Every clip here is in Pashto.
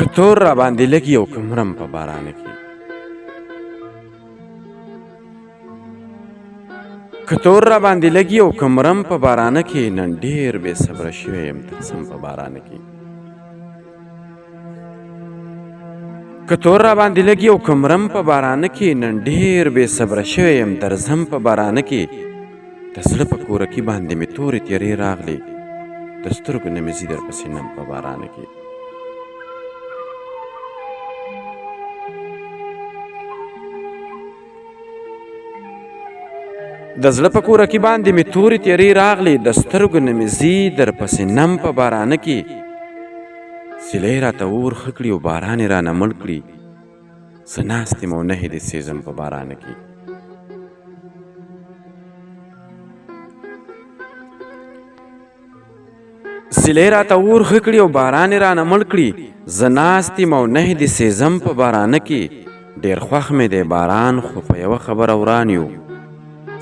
که تور را باندې لګي او که مرم په بارانه کې، که تور را باندې لګي او که مرم په بارانه کې، نن ډېر بې صبره شوی یم ترسم په بارانه کې. که تور را باندې لګي او که مرم په بارانه کې، نن ډېر بې صبره شوی یم درځم په بارانه کې. د زړه په کورکي باندې مې تورې تیارې راغلې، د سترګو نه مې ځي درپسې نم په بارانه کې. د زړه په کورکي باندې مې تورې تیارې راغلې، د سترګو نه مې ځي درپسې نم په بارانه کې. سیلۍ راته اور ښه کړي او باران یې رانه مړ کړي، زه ناست یم او نهې دې سېزم په بارانه کې. سیلۍ راته اور ښه کړي او باران یې رانه مړ کړي، زه ناست یم او نهې دې سېزم په بارانه کې. ډېر خوښ مې دی باران، خو په یوه خبره وران یو،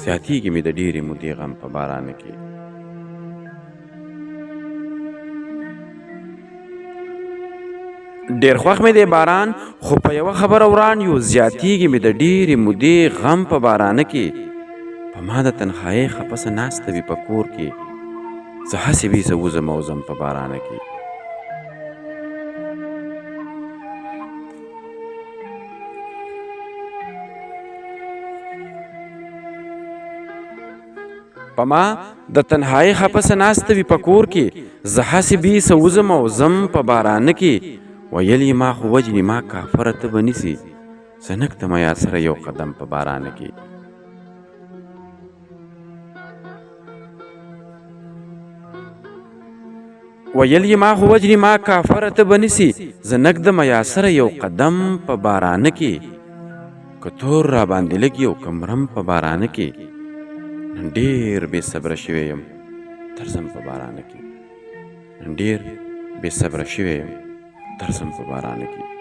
زیاتېږي مې د ډېرې مودې غم په بارانه کې. ډېر خوښ مې دی باران، خو په یوه خبره وران یو، زیاتېږي مې د ډېرې مودې غم په بارانه کې. په ما د تنهایۍ خپسه ناسته وي په کور کې، زه هسې ویسه وځم او ځم په بارانه کې. په ما د تنهایۍ خپسه ناسته وي په کور کې، زه هسې بیسه وځم او ځم په بارانه کې. ویل یې ما خو وجنې ما کافره ته به نیسي، زه نږدم یا سره یو قدم په بارانه کې. ویل یې ما خو وجنې ما کافره ته به نیسي، زه نږدم یا سره یو قدم په بارانه کې. که تور را باندې لګي او که مرم په بارانه کې، نن ډېر بې صبره شوی یم درځم په بارانه کې. نن ډېر بې صبره شوی یم درځم په بارانه کې.